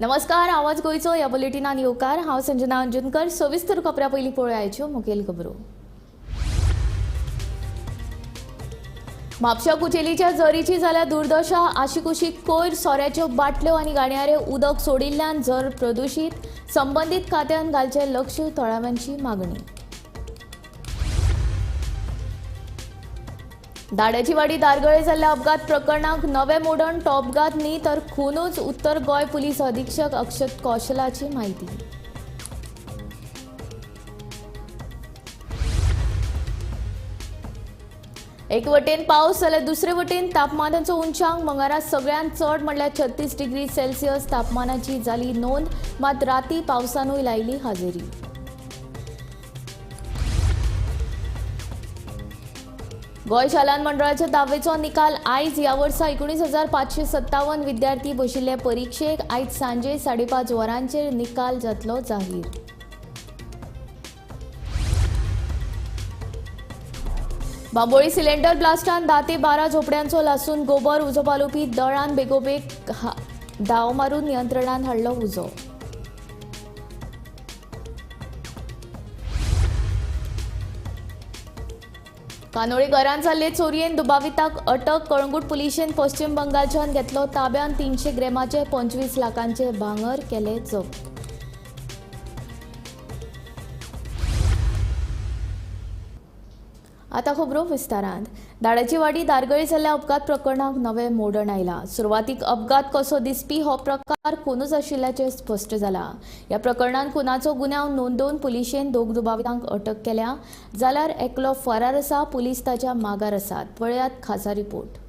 नमस्कार, आवाज गोयचो या बुलेटिनान येवकार। हांव संजना अंजुनकर। सविस्तर खबरां पयलीं पळोवया आयच्यो मुखेल खबरो। म्हापशा कुचेलीच्या झरीची जाल्यार दुर्दशा। आशिकुशीक कोयर, सोऱ्याच्यो बाटल्यो आनी गाडयांरे उदक सोडिल्ल्यान झर प्रदूशीत। संबंदीत खात्यान घालचें लक्ष, थळाव्यांची मागणी। दाड्याची वाडी दारगळे जाल्ल्या अपघात प्रकरणाक नवे मोडण। तो अपघात न्ही तर खूनच, उत्तर गोंय पुलीस अधीक्षक अक्षत कौशलाची माहिती। एक वटेन पावस जाल्यार दुसरे वटेन तापमानाचो उंचांक। मंगळारा सगळ्यांत चड म्हणल्यार 36 डिग्री सेल्सियस तापमानाची जाली नोंद। मात राती पावसानूय लायली हाजेरी। गोंय शालांत मंडळाच्या 10वेचो निकाल आयज। ह्या वर्सा 19,557 विद्यार्थी बशिल्ले परिक्षेक आयज सांजे 5:30 वरांचेर निकाल जातलो जाहीर। बांबोळी सिलेंडर ब्लास्टान 10 ते 12 झोपड्यांचो लासून गोबर। उजो पालोवपी दळान बेगोबेग धांव मारून नियंत्रणात हाडलो उजो। कानोळे घरांत जाल्ले चोरयेन दुबाविताक अटक। कळंगूट पुलिशेन पश्चिम बंगालच्यान घेतलो ताब्यात। 300 ग्रॅमाचे 25 लाखांचे भांगर केले जप्त। आता खबरो विस्तारांत। दाड्याची वाडी दारगळे जाल्ल्या अपघात प्रकरणाक नवे मोडण आयला। सुरवातीक अपघात कसो दिसपी हो प्रकार खूनच आशिल्ल्याचें स्पश्ट जाला। ह्या प्रकरणात खुनाचो गुन्यांव नोंदोवन पुलिशेन दोग दुबावितांक अटक केल्या, जाल्यार एकलो फरार आसा। पुलीस ताच्या मागार आसात। पळयात खासा रिपोर्ट।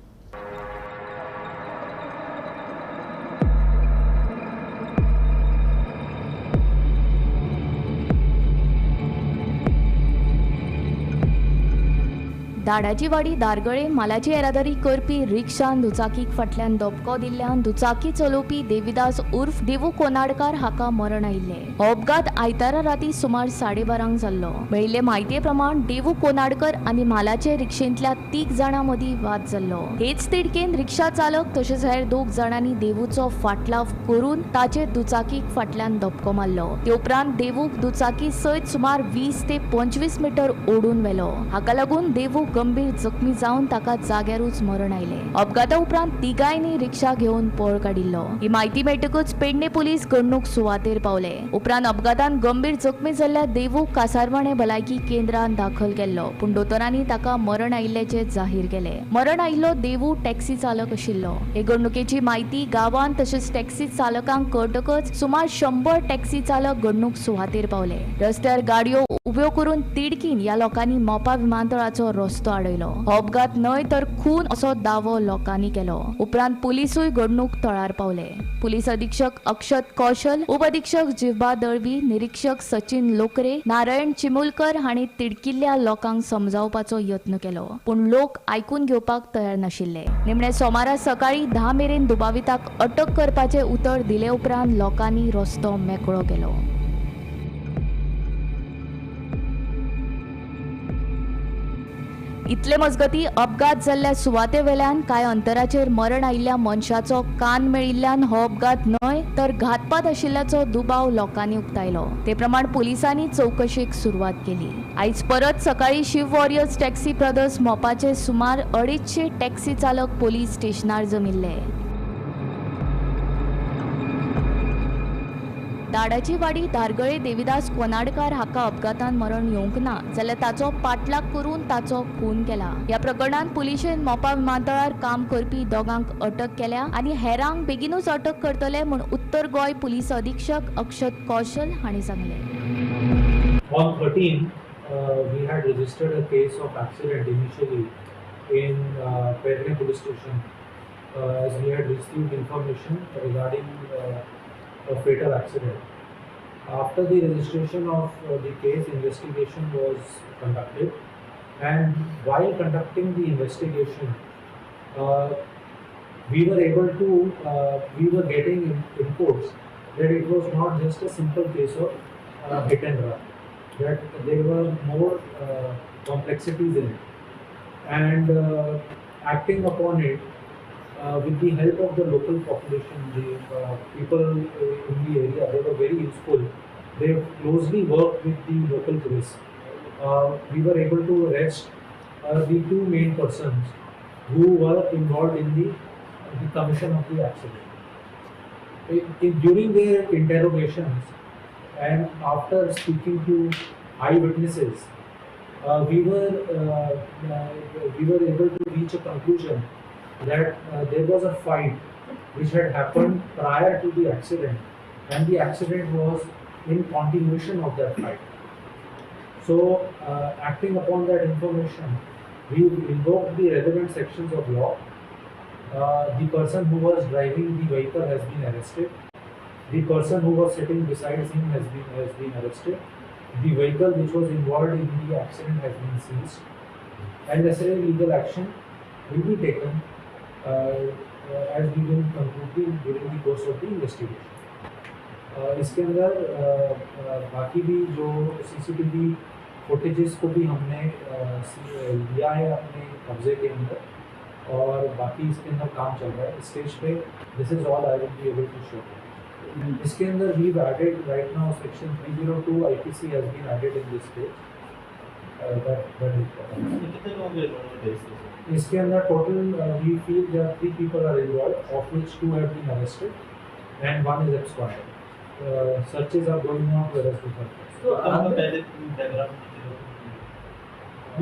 दाड्याची वाडी दारगळे मालाची येरादारी करपी रिक्षान दुचाकीक फाटल्यान धपको दिल्ल्यान दुचाकी चलोवपी देविदास उर्फ देवू कोनाडकार हाका मरण आयिल्ले। हो अपघात आयतारा राती सुमार 12:30 जाल्लो। मेळिल्ले म्हायती प्रमाण देवू कोनाडकर आनी मालाचे रिक्षेंतल्या 3 जाणां मदीं वाद जाल्लो। हेच तिडकेन रिक्षा चालक तशेंच हेर 2 जाणांनी देवूचो फाटलाव करून ताचे दुचाकीक फाटल्यान धपको मारलो। ते उपरांत देवूक दुचाकी सयत सुमार 20 ते 25 मीटर ओडून व्हेलो। हाका लागून देवू गंभीर जखमी जावन ताका जाग्यारूच मरण आयले। अपघाता उपरांत तिगायनी रिक्षा घेवन पळ काडिल्लो। ही म्हायती मेळटकच पेडणे पुलीस घडणूक सुवातेर पावले। उपरांत अपघातान गंभीर जखमी जाल्ल्या देवूक कासारवाणे भलायकी केंद्रांत दाखल केल्लो, पूण दोतोरांनी ताका मरण आयिल्ल्याचे जाहीर केले। मरण आयिल्लो देवू टॅक्सी चालक आशिल्लो। हे घडणुकेची म्हायती गांवांत तशेंच टॅक्सी चालकांक कळटकच सुमार 100 टॅक्सी चालक घडणूक सुवातेर पावले। रस्त्यार गाडयो उब्यो करून तिडकीन ह्या लोकांनी मोपा विमानतळाचो रस्तो आडयलो। हो अपघात न्हय तर खून असो दावो लोकांनी केलो। उपरांत पुलिसूय घडणूक थळार पावले। पुलीस अधीक्षक अक्षत कौशल, उप अधीक्षक जिव्बा दळवी, निरीक्षक सचिन लोकरे, नारायण चिमुलकर हांणी तिडकिल्ल्या लोकांक समजावपाचो यत्न केलो, पूण लोक आयकून घेवपाक तयार नाशिल्ले। निमणे सोमारा सकाळी 10 मेरेन दुबाविताक अटक करपाचे उतर दिले उपरांत लोकांनी रस्तो मेकळो केलो। इतले मजगती अपघात जाल्ल्या सुवाते वेल्यान कांय अंतराचेर मरण आयिल्ल्या मनशाचो कान मेळिल्ल्यान हो अपघात न्हय तर घातपात आशिल्ल्याचो दुबाव लोकांनी उक्तायलो। ते प्रमाण पुलिसांनी चौकशेक सुरवात केली। आयज परत सकाळी शिव वॉरियर्स टॅक्सी ब्रदर्स मोपाचे सुमार 250 टॅक्सी चालक पुलीस स्टेशनार जमिल्ले। दाड्याची वाडी दारगळे देविदास कोनाडकार हाका अपघातान मरण येवंक ना, जाल्यार ताचो पाठलाग करून ताचो खून केला। ह्या प्रकरणात पुलिशेन मोपा विमानतळार काम करपी दोगांक अटक केल्या आनी हेरांक बेगीनूच अटक करतले म्हूण उत्तर गोंय पुलीस अधीक्षक अक्षत कौशल हांणी सांगले। On 13, we had registered a case of accident initially in Pedne police station as we had received information regarding a fatal accident. After the registration of the case, investigation was conducted, and while conducting the investigation, we were getting inputs that it was not just a simple case of hit and run, that there were more complexities in it, and acting upon it, with the help of the local population, the people in the area, they were very useful. They closely worked with the local police. We were able to arrest the two main persons who were involved in the commission of the accident. During their interrogations and after speaking to eyewitnesses, we were able to reach a conclusion that there was a fight which had happened prior to the accident, and the accident was in continuation of that fight. So, acting upon that information, we invoked the relevant sections of law. The person who was driving the vehicle has been arrested. The person who was sitting beside him has been arrested. The vehicle which was involved in the accident has been seized, and necessary legal action will be taken as we will conclude during the course of the investigation. इसके अंदर बाकी भी जो CCTV footages को भी हमने लिया है अपने कब्जे के अंदर, और बाकी इसके अंदर काम चल रहा है स्टेज पे. This is all I will be able to show. इसके अंदर we added right now section 302 IPC has been added in this stage. इसके अंदर total we feel that 3 people are involved, of which 2 have been arrested and 1 is absconded. Searches are going on to arrest the third.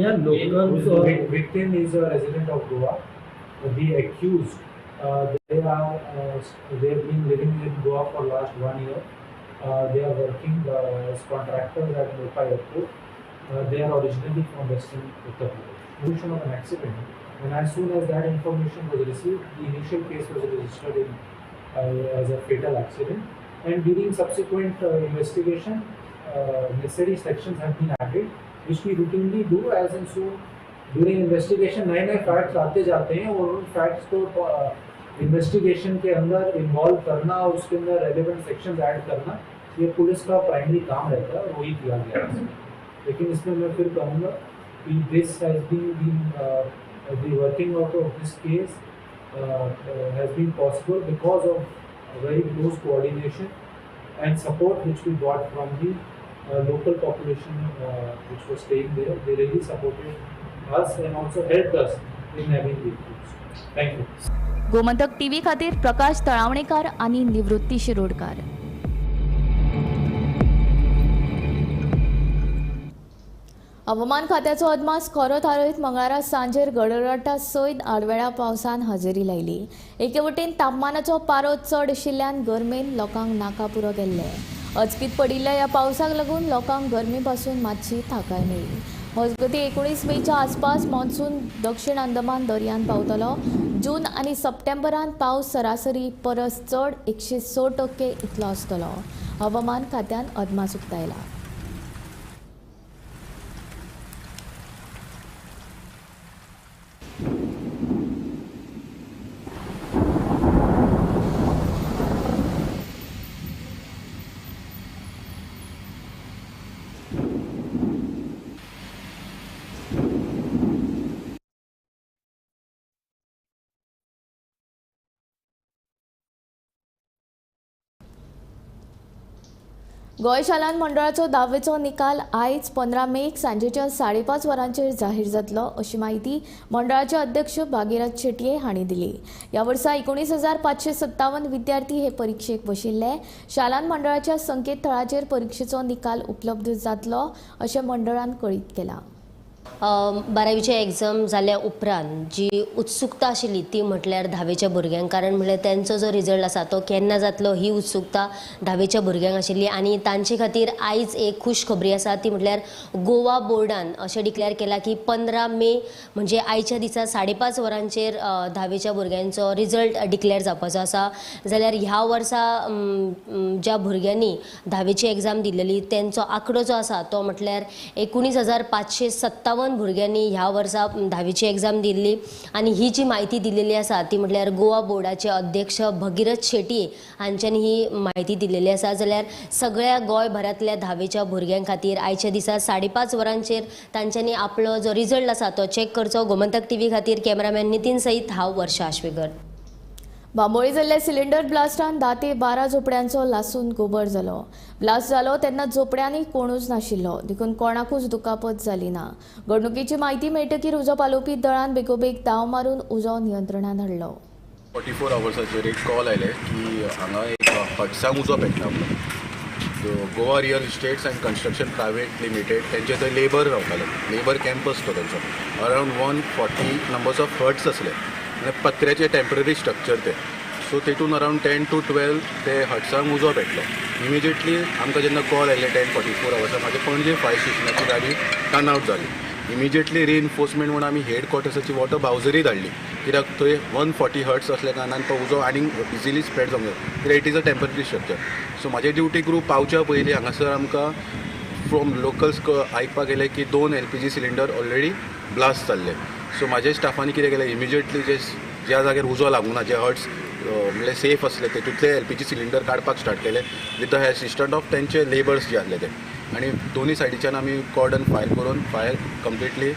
The victim is a resident of Goa. The accused, they have been living in Goa for last 1 year. They are working as contractors at Mopa Airport. They are originally from Western Uttar Pradesh. Information of an accident, and as soon as that information was received, the initial case was registered as a fatal accident. And during subsequent investigation, necessary sections have been added, which we routinely do as in so during investigation नए facts आते जाते हैं, और उन facts को investigation के अंदर involve करना और उसके अंदर रेलेवेंट सेक्शंस ऐड करना, ये पुलिस का प्राइमरी काम रहता है और वही किया गया है. लेकिन इसमें मैं फिर कहूँगा कि this has been the working out of this case has been possible because of very close coordination and support which we got from the local population which was staying there. They really supported us and also helped us in having the issues. Thank you. Gomantak TV खातीर प्रकाश तळावणेकार आणि निवृत्ती शिरोडकार. हवामान खात्याचो अदमास खरो थारयत मंगळारा सांजेर गडगडाटा सयत आडवेळा पावसान हजेरी लायली. एके वटेन तापमानाचो पारो चड आशिल्ल्यान गरमेन लोकांक नाकापुरो गेल्ले. अचकीत पडिल्ल्या ह्या पावसाक लागून लोकांक गरमी पासून मातशी थाकाय मेळ्ळी. मजगतीं 19 मेच्या आसपास मॉन्सून दक्षिण अंदमान दर्यान पावतलो. जून आनी सप्टेंबरांत पावस सरासरी परस चड 106% इतलो आसतलो. हवामान खात्यान अदमास उक्तायला. गोंय शालांत मंडळाचो 10वेचो निकाल आयज 15 मेक सांजेच्या 5:30 वरांचेर जाहीर जातलो, अशी माहिती मंडळाचे अध्यक्ष भागीरथ शेटये हांणी दिली. ह्या वर्सा 19,557 विद्यार्थी हे परीक्षेक बशिल्ले. शालांत मंडळाच्या संकेतथळाचेर परीक्षेचो निकाल उपलब्ध जातलो, अशें मंडळान कळीत केलां. 12वीचे एग्जाम जाल्या उपरांत जी उत्सुकता आशिल्ली ती म्हटल्यार 10वेच्या भुरग्यांक, कारण म्हळ्यार त्यांचो जो रिजल्ट आसा तो केन्ना जातलो ही उत्सुकता 10वेच्या भुरग्यांक आशिल्ली. आनी तांचे खातीर आयज एक खुश खबरी आसा, ती म्हटल्यार गोवा बोर्डान अशें डिक्लेअर केला की 15 मे म्हणजे आयच्या दिसा 5:30 वरांचेर 10वेच्या भुरग्यांचो रिजल्ट डिक्लेअर जावपाचो आसा. जाल्यार ह्या वर्सा ज्या भुरग्यांनी 10वेची एग्जाम दिल्लेली त्यांचो आंकडो जो आसा तो म्हटल्यार 19,557 भुरग्यांनी ह्या वर्सा 10वीची एग्जाम दिल्ली. आणि ही जी माहिती दिलेली आसा ती म्हटल्यार गोवा बोर्डाचे अध्यक्ष भगीरथ शेटये हांच्यांनी ही माहिती दिलेली आसा. जाल्यार सगळ्या गोंयभरांतल्या 10वेच्या भुरग्यां खातीर आयच्या दिसा 5:30 वरांचेर तांच्यांनी आपलो जो रिजल्ट आसा तो चेक करचो. गोमंतक टीव्ही खातीर कॅमेरामॅन नितीन सईत, हांव वर्षा आश्वेकर. बांबोळी जाल्ल्या सिलिंडर ब्लास्टान 10 ते 12 झोपड्यांचो लासून गोबर जालो. ब्लास्ट जालो तेन्ना झोपड्यांनी कोणूच नाशिल्लो, देखून कोणाकूच दुखापत जाली ना. घडणुकेची म्हायती मेळटकीर उजो पालोवपी दळान बेगोबेग धांव मारून उजो नियंत्रणात हाडलो. 44 आवर्साचेर एक कॉल आयले की हांगा एक हट्सांक उजो पेटला म्हणून. Goa real estates and construction private limited त्यांचे थंय लेबर रावताले, लेबर कॅम्प असतो त्यांचो. अरावंड 140 नंबर्स ऑफ हट्स असले आनी पत्र्याचे टेम्पररी स्ट्रक्चर ते. सो तेतून अरावंड 10 to 12 ते हट्सांक उजो पेटलो. इमिजिएटली आमकां जेन्ना कॉल आयले 10:44 आवर्सार म्हाजे पणजे फायर स्टेशनाची गाडी टर्न आउट जाली. इमिजिएटली रिइन्फोर्समेंट म्हणून आमी हेड क्वॉर्टर्साची वॉटर बावजरी धाडली, कित्याक थंय 140 हट्स असल्या कारणान तो उजो आनीक इजिली स्प्रेड जावंक जाय, कित्याक it is a temporary structure. So म्हाजे ड्युटी ग्रूप पावच्या पयलीं हांगासर आमकां फ्रॉम लोकल्स आयकपाक येलें की 2 LPG सिलिंडर ऑलरेडी ब्लास्ट जाल्ले. सो म्हाज्या स्टाफांनी कितें केलें, इमिजिएटली ज्या जाग्यार उजो लागूंक ना, जे हट्स म्हणजे सेफ असले तेतूंतले LPG सिलिंडर काडपाक स्टार्ट केले विथ द असिस्टंट ऑफ तेंचे लेबर्स जे आसले ते. आनी दोनी सायडीच्यान आमी कॉर्डन फायर करून फायर कंप्लिटली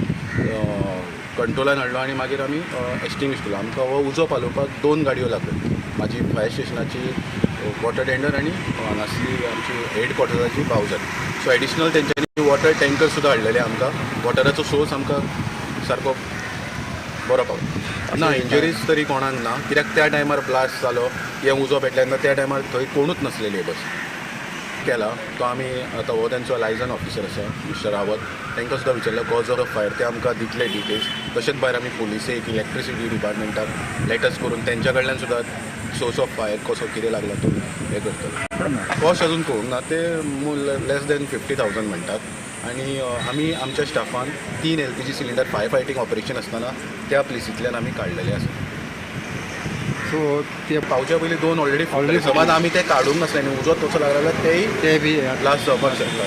कंट्रोलान हाडलो आनी मागीर आमी एक्सटिंग्विश केलो. आमकां हो उजो पालोवपाक 2 गाडयो लागल्यो, म्हाजी फायर स्टेशनाची वॉटर टेंडर आनी हांगासली आमची हेड क्वॉर्टर्साची बावजर. सो एडिशनल तेंच्यांनी वॉटर टँकर सुद्दां हाडलेले आमकां. वॉटराचो सोर्स आमकां सारको बरो पावलो ना. इंजरीज तरी कोणाक ना, कित्याक त्या टायमार ब्लास्ट जालो किंवा उजो पेटल्या तेन्ना त्या टायमार थंय कोणूच नासले लेबर्स. केला तो आमी आतां हो तेंचो लायझन ऑफिसर आसा मिस्टर रावत, तांकां सुद्दां विचारलो कॉज ऑफ फायर, ते आमकां दितले डिटेल्स. तशेंच भायर आमी पुलिसेक इलेक्ट्रिसिटी डिपार्टमेंटाक लेटर्स करून तेंच्या कडल्यान सुद्दां सोर्स ऑफ फायर कसो कितें लागला तो हें करतलो. कॉस्ट अजून कळूंक ना, ते लेस दॅन 50,000 म्हणटात. आनी आमी आमच्या Staffan 3 LPG cylinder fire fighting operation आसतना त्या प्लेसींतल्यान आमी काडलेले आसा. सो ते पावच्या पयलीं 2 ऑलरेडी समज आमी ते काडूंक नासले आनी उजो तसो लागला जाल्यार तेय बी ब्लास्ट जावपाक शकता.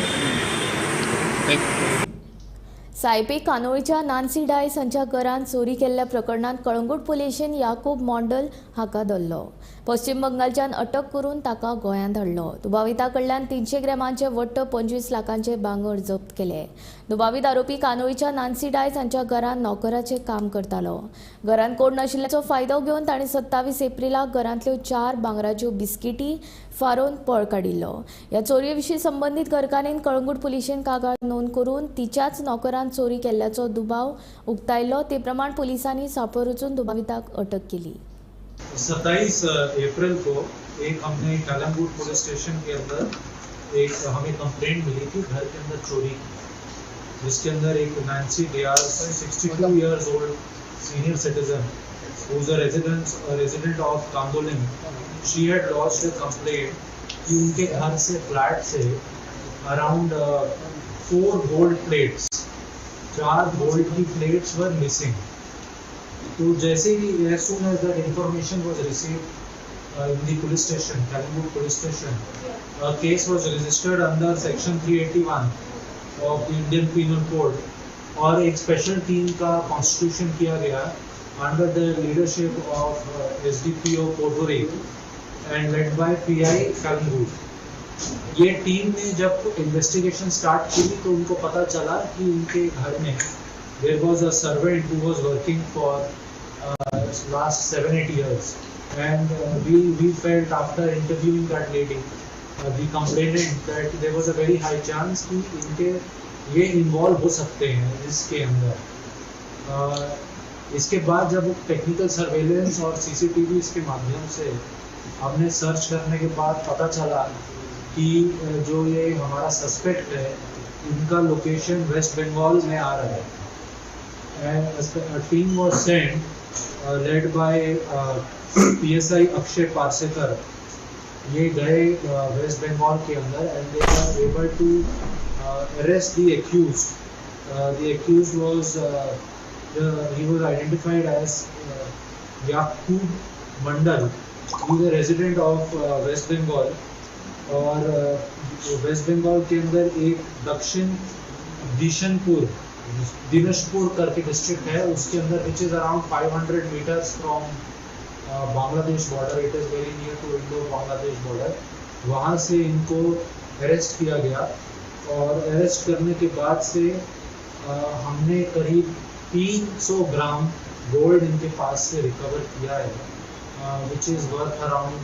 सायपी कानोळच्या नान्सी डायस हांच्या घरांत चोरी केल्ल्या प्रकरणात कळंगूट पुलिशेन याकूब मॉन्डल हाका धरलो. पश्चिम बंगालच्यान अटक करून ताका गोंयांत हाडलो. दुबाविता कडल्यान 300 ग्रॅमांचे वट्ट 25 लाखांचे भांगर जप्त केले. दुबावित आरोपी कानोळीच्या नान्सी डायस हांच्या घरांत नोकराचें काम करतालो. घरांत कोण नाशिल्ल्याचो फायदो घेवन ताणें 27 एप्रिलाक घरांतल्यो 4 भांगराच्यो बिस्किटी फारोवन पळ काडिल्लो. ह्या चोरये विशीं संबंदीत घरकान्नीन कळंगूट पुलिशेन कागाळ नोंद करून तिच्याच नोकरान चोरी केल्ल्याचो दुबाव उक्तायलो. ते प्रमाण पुलिसांनी सांपळ रचून दुबाविताक अटक केली. 27 अप्रैल को हमने कलंगूट पुलिस स्टेशन के अंदर एक हमें कंप्लेंट मिली थी घर के अंदर चोरी, जिसके अंदर एक Nancy Diaz 62 years old senior citizen who is a resident of Candolim, she had lodged a complaint कि उनके घर से फ्लैट से अराउंड 4 गोल्ड प्लेट्स, 4 गोल्ड की प्लेट्स वर मिसिंग. तो जैसे ही as soon as that information was received in the police station, Kalangute police station, a case was registered under section 381 of the Indian Penal Code और एक special team का constitution किया गया under the leadership of SDPO Kotori and led by PI Kalangute. ये टीम ने जब investigation start की तो उनको पता चला कि उनके घर में there was a servant who was working for last 7-8 years, and we felt after interviewing that lady, the complainant, that there was a very high chance कि इनके ये इन्वॉल्व हो सकते हैं इसके अंदर. इसके बाद जब टेक्निकल सर्वेलेंस और CCTV के माध्यम से हमने सर्च करने के बाद पता चला कि जो ये हमारा सस्पेक्ट है इनका लोकेशन वेस्ट बंगाल में आ रहा है. And team was sent led by PSI Akshay Parsekar. ये गए वेस्ट बंगाल के अंदर and they were able to arrest the accused. The accused was he was identified as Yakub Mandal. He is a resident of West Bengal. और West Bengal के अंदर एक दक्षिण दिनाजपुर करके district है, उसके अंदर which is around 500 metres from Bangladesh border. It is very near to Indo Bangladesh border. वहाँ से इनको अरेस्ट किया गया और अरेस्ट करने के बाद से हमने करीब 300 ग्राम गोल्ड इनके पास से रिकवर किया है. which is worth around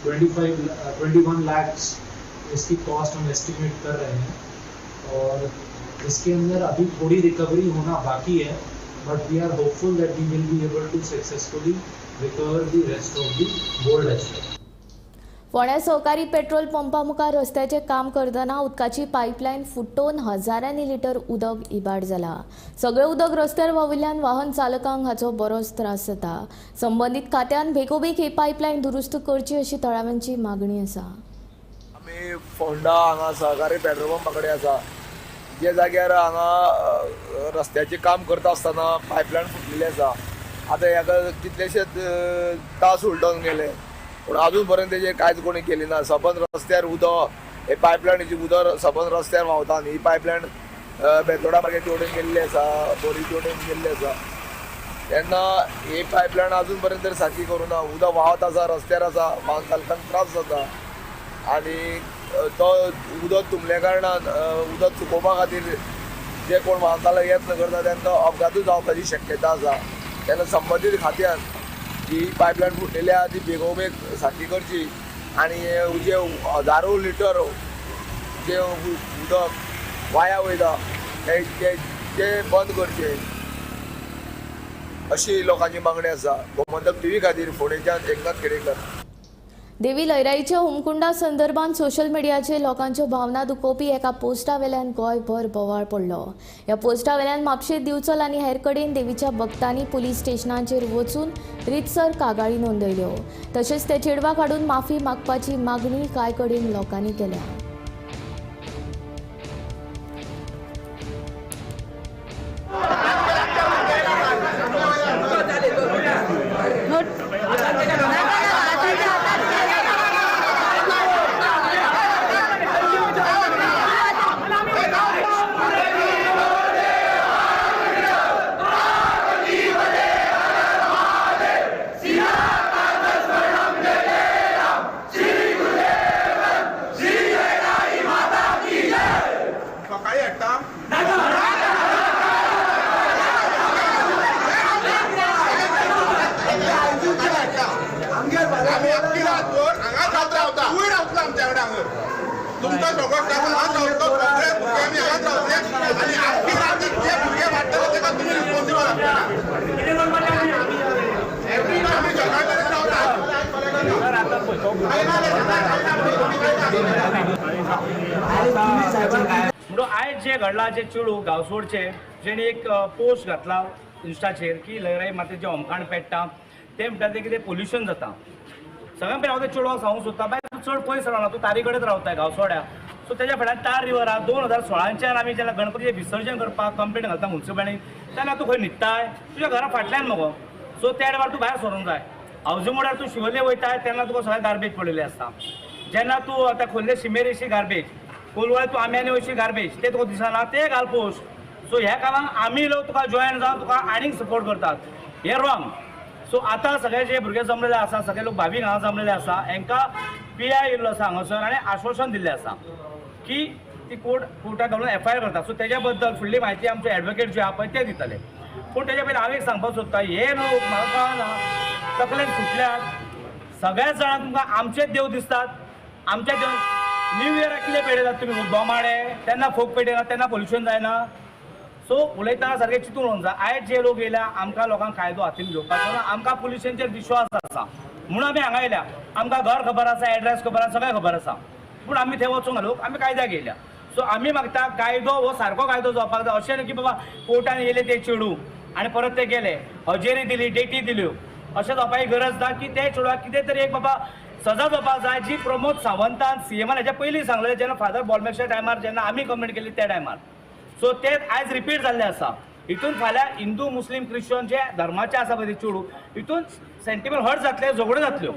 21 lakhs इसकी कॉस्ट हम एस्टिमेट कर रहे हैं और इसके अंदर अभी थोड़ी रिकवरी होना बाकी है, but we are hopeful that we will be able to successfully recover the rest of the gold as well. फोंड्या सहकारी पेट्रोल पंपा मुखार रस्त्याचे काम करतना उदकाची पायपलायन फुटोवन हजारांनी लिटर उदक इबाड जाला. सगळें उदक रस्त्यार व्हांविल्ल्यान वाहन चालकांक हाचो बरोच त्रास जाता. संबंदीत खात्यान बेगोबेग ही पायपलायन दुरुस्त करची अशी तळाव्यांची मागणी आसा. आमी फोंडा हांगा सहकारी पेट्रोल पंपा कडेन आसा, जे जाग्यार हांगा रस्त्याचें काम करता आसतना पायपलायन फुटलेली आसा. आतां हाका कितलेशेच तास उलटोन गेले पूण अजून पर्यंत तेजेर कांयच कोणी केली ना. सबंद रस्त्यार उदक हे पायपलायनीची उदक सबंद रस्त्यार व्हांवता आनी ही पायपलायन बेतोडा मार्केटी वटेन गेल्ली आसा, बोरीची वटेन गेल्ली आसा. तेन्ना ही पायपलायन अजून पर्यंत तरी सारकी करूं ना. उदक व्हांवत आसा, रस्त्यार आसा, वाहन चालकांक त्रास जाता आनी तो उदक तुंबल्या कारणान उदक सुकोवपा खातीर जे कोण वाहन चालक यत्न करता तांकां अपघातूय जावपाची शक्यता आसा. तेन्ना संबंदीत खात्यान जी पायपलायन फुटलेली आहा ती बेगोबेग सारकी करची आनी जे हजारो लिटर जे उदक वाया वयता ते बंद करचे अशी लोकांची मागणी आसा. गोमंतक टीव्ही खातीर फोंडेच्यान एकनाथ खेडेकर. देवी लयराईच्या होमकुंडा संदर्भात सोशल मीडियाचेर लोकांच्यो भावना दुखोवपी एका पोस्टा वेल्यान गोंयभर बोवाळ पडलो. ह्या पोस्टा वेल्यान म्हापशें दिवचल आनी हेर कडेन देवीच्या भक्तांनी पुलीस स्टेशनाचेर वचून रितसर कागाळी नोंदयल्यो. तशेंच ते चेडवा काडून माफी मागपाची मागणी कांय कडेन लोकांनी केल्या. तुमचा सगळं टाकून हात लावतो सगळे भुरगे आम्ही हात लावले आणि आखी रात जे भुरगे वाटतात ते का तुम्ही रिस्पॉन्सिबल आपल्याला आम्ही सगळ्यांकडे म्हणून आयज जे घडला जे चेडू गांवसोडचे जेणे एक पोस्ट घातला इन्स्टाचेर की लयराई मातेचें होमखाण पेट्टा ते म्हणटा ते कितें पोल्युशन जाता. सगळ्यां पयलीं हांव त्या चेडवाक सांगूंक सोदता बाय तूं चड पयस रावना, तूं तारी कडेन रावताय गांवसोड्या. सो तेज्या फाटल्यान तार रिवराक 2016च्यान आमी जेन्ना गणपतीचें विसर्जन करपाक कंप्लेंट घालता म्युन्सिपालिटीक तेन्ना तूं खंय न्हिदताय तुज्या घरा फाटल्यान मगो. सो त्या टायमार तूं भायर सरूंक जाय. हावजिंग बोर्डार तूं शिवोले वयताय तेन्ना तुका सगळें गार्बेज पडलेलें आसता. जेन्ना तूं आतां खोल्ले शिमेरेची गार्बेज, कोलवाळे तूं आम्यानी वयची गार्बेज ते तुका दिसना ते घाल पोस्ट. सो ह्या कामाक आमी लोक तुका जॉयन जावन तुका आनीक सपोर्ट करतात. हें रॉंग. सो आतां सगळे जे भुरगे जमलेले आसा, सगळे लोक भावीक हांगा जमलेले आसा, हांकां PI येयल्लो आसा हांगासर आनी आश्वासन दिल्लें आसा की ती कोर्टाक घालून FIR करता. सो तेज्या बद्दल फुडली म्हायती आमचे एडवोकेट जे आहा पळय ते दितले. पूण तेज्या पयलीं हांव एक सांगपाक सोदतां, हे लोक म्हाका कळना तकलेन सुटल्यात. सगळ्याच जाणांक तुमकां आमचेच देव दिसतात. आमच्या देव न्यू इयराक कितें पेटयतात तुमी बोमाडे, तेन्ना फोक पेटयना तेन्ना पोल्युशन जायना. सो उलयतना सारकें चिंतून उलोवंक जाय. आयज जे लोक येयल्या आमकां लोकांक कायदो हातीन घेवपाचो ना. आमकां पुलिसांचेर विश्वास आसा म्हणून आमी हांगा येयल्या. आमकां घर खबर आसा, एड्रेस खबर आसा, सगळें खबर आसा. पूण आमी थंय वचूंक ना लोक, आमी कायद्याक येयल्या. सो आमी मागता कायदो हो सारको कायदो जावपाक जाय. अशें न्हय की बाबा कोर्टान येयले ते चेडू आनी परत ते गेले, हजेरी दिली, डेटी दिल्यो, अशें जावपाची गरज ना. की ते चेडवाक कितें तरी एक बाबा सजा जावपाक जाय जी प्रमोद सावंतान CMान हेच्या पयलीं सांगलें जेन्ना फादर बॉलमेकच्या टायमार जेन्ना आमी कंप्लेंट केली त्या टायमार. सो ते आयज रिपीट जाल्लें आसा. हितून फाल्यां हिंदू मुस्लीम क्रिश्चन जे धर्माचे आसा पळय ते चेडू हितून सेंटिमेंट हर्ट जातले, झगड्यो जातल्यो.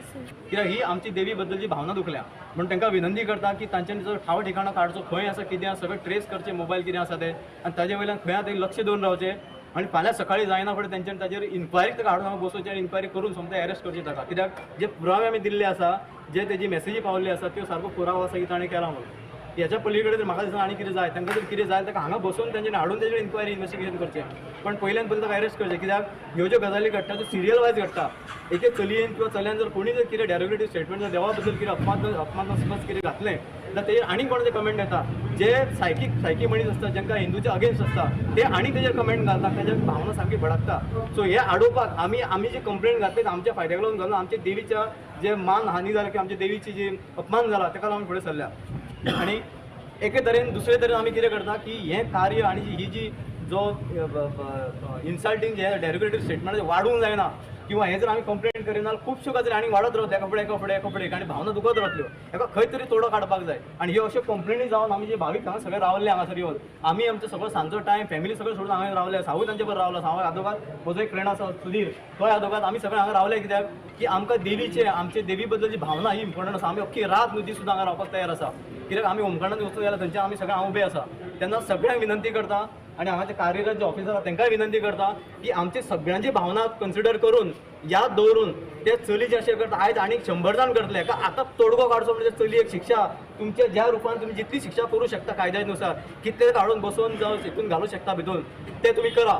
कित्याक ही आमची देवी बद्दलची भावना दुखल्या म्हणून तांकां विनंती करता की तांच्यांनी जो ठाव ठिकाणा काडचो, खंय आसा कितें आसा सगळें ट्रेस करचें, मोबायल कितें आसा ते आनी ताजे वयल्यान खंय आसा लक्ष दवरून रावचें. आनी फाल्यां सकाळीं जायना फुडें तेंच्यांनी ताजेर इन्क्वायरीक ताका हाडून हांगा बसोवचें आनी इन्क्वायरी करून सोमतें अरेस्ट करचें ताका. कित्याक जे पुरावे आमी दिल्ले आसा, जे तेजी मॅसेजी पावल्ली आसा त्यो सारको पुरावो आसा की ताणें केला म्हणून. ह्याच्या पलीकडे जर म्हाका दिसना आनी कितें जाय तांकां जर कितें जाय ताका हांगा बसून तेंच्यानी हाडून तेजेर इन्क्वायरी इन्वेस्टिगेशन करचें पण पयल्यान पयलीं ताका अरेस्ट करचें कित्याक ह्यो ज्यो गजाली घडटा त्यो सिरियल वायज घडटा एक चलयेन किंवा चल्यान जर कोणी जर कितें डेरोगेटिव्ह स्टेटमेंट जर देवा बद्दल कितें अपमानास्पद कितें घातलें जाल्यार तेजेर आनीक कोणाचें कमेंट येता जे सायकीक मनीस आसता जांकां हिंदूच्या अगेन्स्ट आसता ते आनीक तेजेर कमेंट घालता तेजे भावना सामकी भडकता सो हे आडोवपाक आमी जी कंप्लेंट घातली आमच्या फायद्याक लागून घालून आमच्या देवीच्या जे मान हानी जाला किंवा आमच्या देवीची जी अपमान जाला ताका लागून फुडें सरल्या आनी एके तरेन दुसरे तरेन आमी कितें करता की हें कार्य आनी ही जी जो इन्सल्टींग जे डेरोगेटिव्ह स्टेटमेंट वाडूंक जायना किंवा हे जर आमी कंप्लेंट करिना खुबश्यो गजाली आनी वाडत रावता एका फुडें आनी भावना दुखत रावतल्यो हेका खंय तरी तोडो काडपाक जाय आनी ह्यो अश्यो कंप्लेनी जावन आमी जे भावीक हांगा सगळे रावल्ले हांगासर येवन आमी आमचो सगळो सांजो टायम फॅमिली सगळें सोडून हांगा रावले सावूय तांचे बरोबर रावला सावय आदोगाद म्हजो एक फ्रेंड आसा सुधीर तोय आदोगाद आमी सगळे हांगा रावले कित्याक की आमकां देवीचे आमचे देवी बद्दलची भावना ही इम्पॉर्टंट आसा आमी अख्खी रात न्हिदी सुद्दां हांगा रावपाक तयार आसा कित्याक आमी होमगार्डान वचूं जाल्यार थंयचे आमी सगळे हांगा उबे आसा तेन्ना सगळ्यांक विनंती करता आनी हांगाचे कार्यरत जे ऑफिसर आसा तांकांय विनंती करता की आमची सगळ्यांची भावना कन्सिडर करून याद दवरून ते चली जे अशें करता आयज आनीक 100 जाण करतले हेका आतां तोडगो काडचो म्हणजे चली एक शिक्षा तुमच्या ज्या रुपान तुमी जितली शिक्षा करूं शकता कायद्यानुसार कितले काडून बसोवन जावं हितून घालूं शकता भितून ते तुमी करा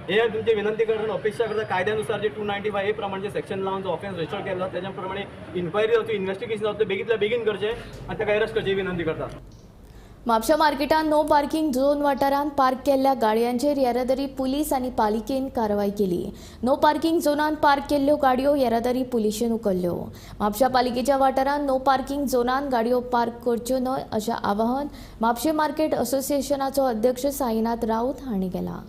हे तुमची विनंती करता अपेक्षा करता कायद्यानुसार जे 295A प्रमाणे जे सेक्शन लावन जो ऑफेन्स रजिस्टर केला त्याच्या प्रमाणे इन्क्वायरी जावची इन्व्हेस्टिगेशन जावचें बेगींतल्या बेगीन करचें आनी ताका अरेस्ट करची विनंती करता म्हापशा मार्केटात नो पार्किंग झोन वाठारांत पार्क केल्ल्या गाडयांचेर येरादारी पुलीस आनी पालिकेन कारवाय केली. नो पार्किंग झोनांत पार्क केल्ल्यो गाडयो येरादारी पुलिशेन उखल्ल्यो. म्हापशा पालिकेच्या वाठारांत नो पार्किंग झोनांत गाडयो पार्क करच्यो न्हय अशें आवाहन म्हापशे मार्केट असोसिएशनाचो अध्यक्ष साईनाथ राऊत हांणी केलां.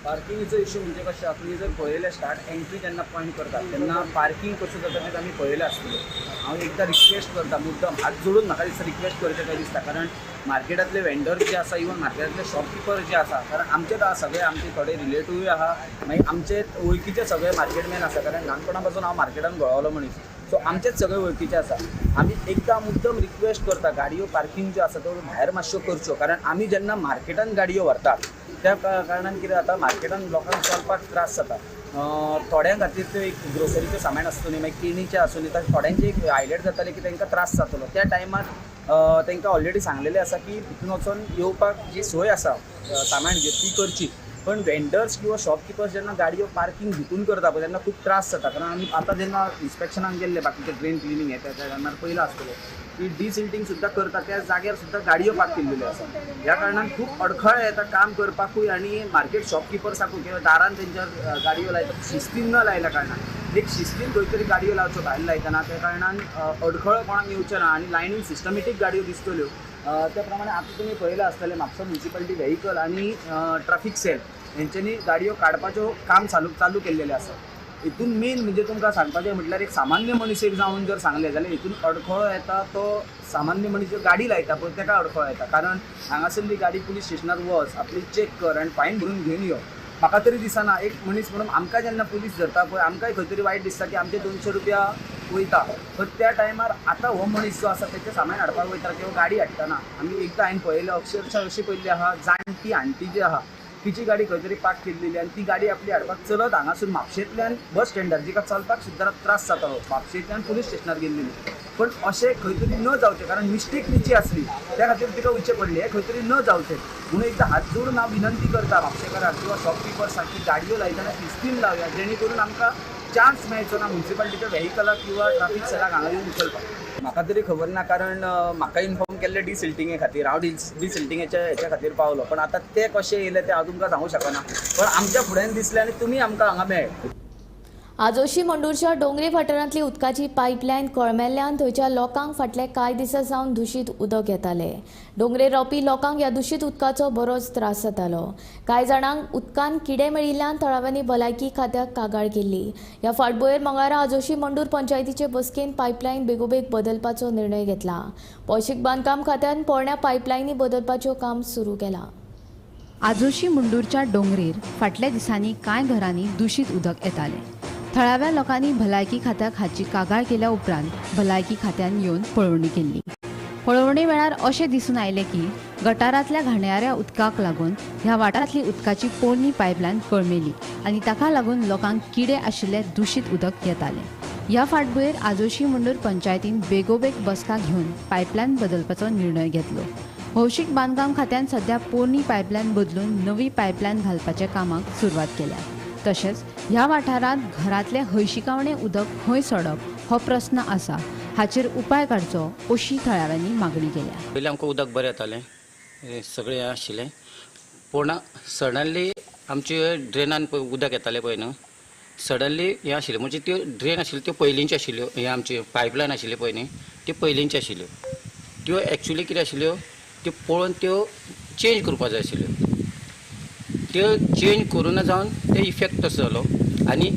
पार्किंगचो इश्यू म्हणजे कशें आपली जर पळयलें स्टार्ट एंट्री जेन्ना पॉयंट करतात तेन्ना पार्किंग कशें जाता तें आमी पळयलें आसतलें. हांव एकदां रिक्वेस्ट करता मुद्दम हात जोडून म्हाका दिसता रिक्वेस्ट करचें काय दिसता कारण मार्केटांतले वेंडर जे आसा इवन मार्केटांतले शॉपकिपर जे आसा कारण आमचेच सगळे आमचे थोडे रिलेटिव्हूय आहा मागीर आमचे वळखीचे सगळे मार्केटमॅन आसा कारण ल्हानपणा पासून हांव मार्केटांत गोळवलो मनीस सो आमचेच सगळे वळखीचे आसा. आमी एकदां मुद्दम रिक्वेस्ट करता गाडयो पार्किंग ज्यो आसा त्यो भायर मातश्यो करच्यो कारण आमी जेन्ना मार्केटांत गाडयो व्हरतात त्या कारणान कितें जाता मार्केटांत लोकांक चलपाक त्रास जाता. थोड्यां खातीर त्यो एक ग्रोसरीचें सामान आसतलें मागीर केणीचें आसतलें थोड्यांचें एक हायलायट जातालें की तांकां त्रास जातलो त्या टायमार तांकां ऑलरेडी सांगलेलें आसा की भितून वचून येवपाक जी सोय आसा सामान घेवन ती करची पण वेंडर्स किंवा शॉपकिपर्स जेन्ना गाडयो पार्किंग भितून करता पळय तेन्ना खूब त्रास जाता कारण आमी आतां जेन्ना इन्स्पेक्शनाक गेल्ले बाकीचे ड्रेन क्लिनींग हे त्या टायमार पयलो आसतलें की डिसिल्टिंग सुद्दां करता त्या जाग्यार सुद्दां गाडयो पार्क केल्ल्यो आसा. ह्या कारणान खूब अडखळ येता काम करपाकूय आनी मार्केट शॉपकिपर्साकूय किंवा दारान तेंच्या गाडयो लायता शिस्तीन न लायल्या कारणान एक शिस्तीन खंय तरी गाडयो लावच्यो भायर लायतना त्या कारणान अडखळ कोणाक येवचें ना आनी लायनीन सिस्टमॅटीक गाडयो दिसतल्यो. त्या प्रमाणे आतां तुमी पळयलें आसतलें म्हापसा म्युनिसिपालिटी व्हेहिकल आनी ट्रॅफिक सेल हेंच्यांनी गाडयो काडपाचो काम चालू केल्लेलें आसा. हितून मेन म्हणजे तुमकां सांगपाचें म्हटल्यार एक सामान्य मनीस जावन जर सांगलें जाल्यार हितून अडखळो येता तो सामान्य मनीस जो गाडी लायता पळय ताका अडखळो येता कारण हांगासरली गाडी पुलीस स्टेशनार वच आपली चॅक कर आनी फायन भरून घेवन यो. म्हाका तरी दिसना एक मनीस म्हणून आमकां जेन्ना पुलीस धरता पळय आमकांय खंय तरी वायट दिसता की आमचे 200 रुपया वयता पण त्या टायमार आतां हो मनीस जो आसा तेचें सामान हाडपाक वयता किंवा गाडी हाडटना आमी एकदां हांवें पळयलें अक्षरशः अशी पयल्ली आहा जाणटी आंटी जी आहा तिची गाडी खंय तरी पार्क केल्लेली आनी ती गाडी आपली हाडपाक चलत हांगासून म्हापशेंतल्यान बस स्टँडार जिका चलपाक सुद्दां त्रास जातालो म्हापशेंतल्यान पुलीस स्टेशनार गेल्लेली पण अशें खंय तरी न जावचें कारण मिस्टेक तिची आसली त्या खातीर तिका वयचें पडलें हें खंय तरी न जावचें म्हणून एकदां हात जोडून हांव विनंती करता म्हापशेकारांक किंवा शॉपकिपर्सांक की गाडयो लायतना शिस्तीन लावया जेणे करून आमकां चान्स मेळचो ना म्युनिसिपालिटीच्या व्हेहिकलाक किंवा ट्रॅफिक सेलाक हांगा येवन उखलपाक. म्हाका तरी खबर ना कारण म्हाका इन्फॉर्म केल्लें डिसिल्टिंगे खातीर हांव डिसिल्टिंगेच्या हेच्या खातीर पावलो पण आतां ते कशें येयले तें हांव तुमकां सांगूं शकना पण आमच्या फुड्यान दिसलें आनी तुमी आमकां हांगा मेळ्ळे. आजोशी मंडूरच्या डोंगरी वाठारांतली उदकाची पायपलायन कळमेल्ल्यान थंयच्या लोकांक फाटले कांय दिसा सावन दूशीत उदक येतालें. डोंगरेर रावपी लोकांक ह्या दूशीत उदकाचो बरोच त्रास जातालो. कांय जाणांक उदकान किडे मेळिल्ल्यान थळाव्यांनी भलायकी खात्याक कागाळ केल्ली. ह्या फाटभुंयेर मंगळारा आजोशी मंडूर पंचायतीचे बसकेन पायपलायन बेगोबेग बदलपाचो निर्णय घेतला. भौशीक बांदकाम खात्यान पोरण्या पायपलायनी बदलपाचें काम सुरू केलां. आजोशी मुंडूरच्या डोंगरेर फाटल्या दिसांनी कांय घरांनी दूशीत उदक येतालें. थळाव्या लोकांनी भलायकी खात्याक हाची कागाळ केल्या उपरांत भलायकी खात्यान येवन पळोवणी केल्ली. पळोवणे वेळार अशें दिसून आयलें की गटारांतल्या घाणयाऱ्या उदकाक लागून ह्या वाठारांतली उदकाची पोरणी पायपलायन कळमेली आनी ताका लागून लोकांक किडे आशिल्लें दूशीत उदक येतालें. ह्या फाटभुंयेर आजोशी मुंडूर पंचायतीन बेगोबेग बसका घेवन पायपलायन बदलपाचो निर्णय घेतलो. भौशीक बांदकाम खात्यान सध्या पोरणी पायपलायन बदलून नवी पायपलायन घालपाच्या कामाक सुरवात केल्या. तशेंच ह्या वाठारांत घरांतले हयशिकावणे उदक खंय सोडप हो प्रस्न आसा, हाचेर उपाय काडचो अशी थळाव्यांनी मागणी केल्या. पयलीं आमकां उदक बरें येतालें, सगळें आशिल्लें, पूण सडनली आमचे ड्रेनान उदक येतालें पळय न्हू, सडनली हें आशिल्लें, म्हणजे त्यो ड्रेन आशिल्ल्यो त्यो पयलींच्यो आशिल्ल्यो, हे आमचे पायपलायन आशिल्ल्यो पळय न्ही त्यो पयलींच्यो आशिल्ल्यो. त्यो एक्चुली कितें आशिल्ल्यो त्यो पळोवन त्यो चेंज करपा जाय आशिल्ल्यो. त्यो चेंज करून जावन ते इफेक्ट तसो जालो. आनी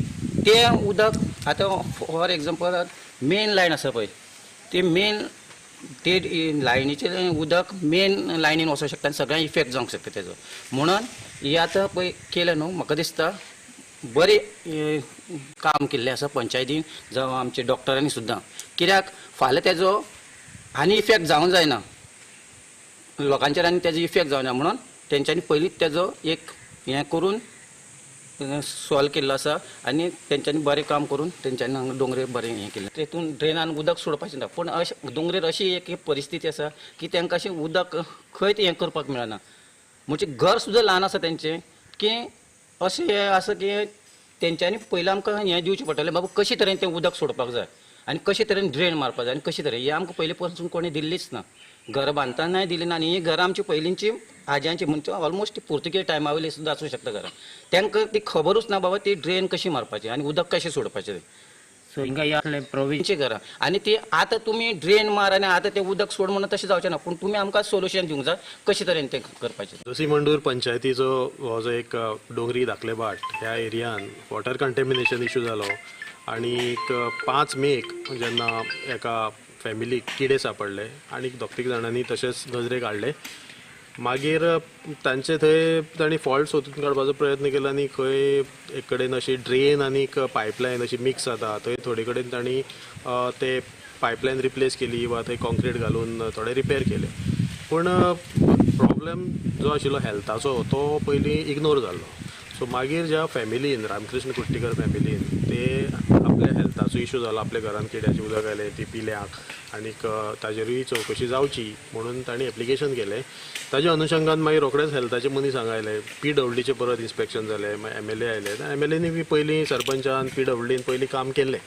तें उदक आतां फॉर एग्जाम्पल मेन लायन आसा पळय, ते मेन ते लायनीचें उदक मेन लायनीन वचूंक शकता आनी सगळ्यांक इफेक्ट जावंक शकता तेजो. म्हणून हे आतां पळय केलें न्हू, म्हाका दिसता बरें काम केल्लें आसा पंचायतीन जावं आमच्या डॉक्टरांनी सुद्दां. कित्याक फाल्यां तेजो आनी इफेक्ट जावंक जायना, लोकांचेर आनी तेजो इफेक्ट जावना, म्हणून तेंच्यांनी पयलींच तेजो एक हें करून सॉल्व केल्लो आसा. आनी तेंच्यांनी बरें काम करून तेंच्यांनी हांगा दोंगरेर बरें हें केलें. तेतून ड्रेनान उदक सोडपाचें ना, पूण अशें दोंगरेर अशी एक परिस्थिती आसा की तांकां अशें उदक खंयच हें करपाक मेळना. म्हणजे घर सुद्दां ल्हान आसा तेंचें, की अशें हें आसा की तेंच्यांनी पयलीं आमकां हें दिवचें पडटलें, बाबा कशे तरेन तें उदक सोडपाक जाय आनी कशे तरेन ड्रेन मारपाक जाय आनी कशे तरेन. हें आमकां पयलीं पासून कोणी दिल्लीच ना, घरां बांदतानाय दिली ना. आनी ही घरां आमची पयलींची आज्यांची, म्हणजे ऑलमोस्ट पुर्तुगेज टायमा वयली सुद्दां आसूं शकता घरां. तांकां ती खबरूच ना बाबा ती ड्रेन कशी मारपाची आनी उदक कशें सोडपाचें. सो हिंगा हे प्रोविजनची घरां आनी ती आतां तुमी ड्रेन मार आनी आतां तें उदक सोड म्हणून तशें जावचें ना, पूण तुमी आमकां सोल्युशन दिवंक जाय कशे तरेन तें करपाचें. जोशी मंडूर पंचायतीचो हो जो एक डोंगरी धाकले बाट ह्या एरियान वॉटर कंटेमिनेशन इश्यू जालो. आनी 5 मेक जेन्ना एका फॅमिलीक किडे सापडले आनी 2-3 जाणांनी तशेंच नजरेक हाडले. मागीर तांचे थंय तांणी फॉल्ट सोदून काडपाचो प्रयत्न केलो आनी खंय एक कडेन अशी ड्रेन आनी पायपलायन अशी मिक्स जाता थंय थोडे कडेन तांणी ते पायपलायन रिप्लेस केली वा थंय कॉन्क्रीट घालून थोडे रिपेर केले. पूण प्रॉब्लेम जो आशिल्लो हेल्थाचो तो पयलीं इग्नोर जाल्लो. सो मागीर ज्या फॅमिलीन रामकृष्ण कुट्टीकर फॅमिलीन ते आपल्या हेल्थाचो इश्यू जालो, आपल्या घरान किड्याचें उदक आयलें ती पिल्याक आनीक ताजेरूय चवकशी जावची म्हणून तांणी एप्लिकेशन केलें. ताज्या अनुशंगान मागीर रोखडेच हेल्थाचे मनीस हांगा आयले, PWDचें परत इन्स्पेक्शन जालें, मागीर MLA आयले. MLAनी बी पयलीं सरपंचान PWDन पयलीं काम केल्लें,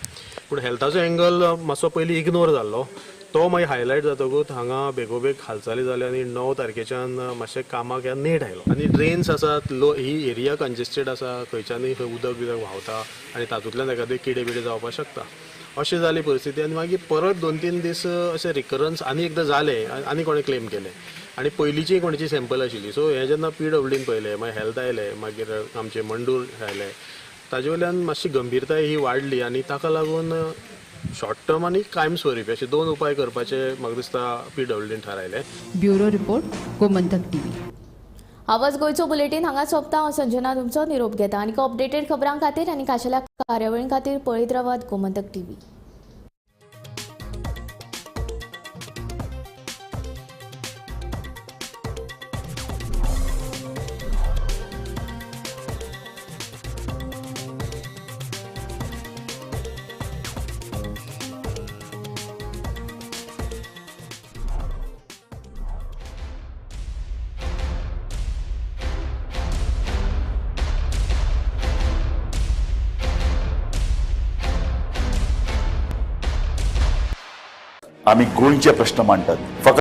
पूण हेल्थाचो एंगल मातसो पयलीं इग्नोर जाल्लो. तो मागीर हायलायट जातकूच हांगा बेगोबेग हालचाली जाल्यो आनी 9 तारखेच्यान मातशें कामाक ह्या नेट आयलो. आनी ड्रेन्स आसात, ही एरिया कंजेस्टेड आसा, खंयच्यानूय खंय उदक बिदक व्हांवता आनी तातूंतल्यान एखादे किडे बिडे जावपाक शकता. अशें जाली परिस्थिती. आनी मागीर परत 2-3 दीस अशें रिकरन्स आनी एकदां जालें आनी कोणें क्लेम केलें आनी पयलींची कोणाची सॅम्पल आशिल्ली. सो हें जेन्ना PWDन पयलें, मागीर हेल्थ आयलें, मागीर आमचे मंडूर आयले, ताजे वयल्यान मातशी गंभीरताय ही वाडली आनी ताका लागून शॉर्ट टर्म आनी कायमस्वरुपी अशे 2 उपाय करपाचे म्हाका दिसता PWDन थारायलें. Bureau report, Gomantak TV. आवाज गोंयचो बुलेटीन हांगा सोंपता. हांव संजना तुमचो निरोप घेता. आनी अपडेटेड खबरां खातीर आनी खाशेल्या कार्यावळीं खातीर पळयत रावात गोमंतक TV. आम्ही गोंयचे प्रश्न मांडटात. फकत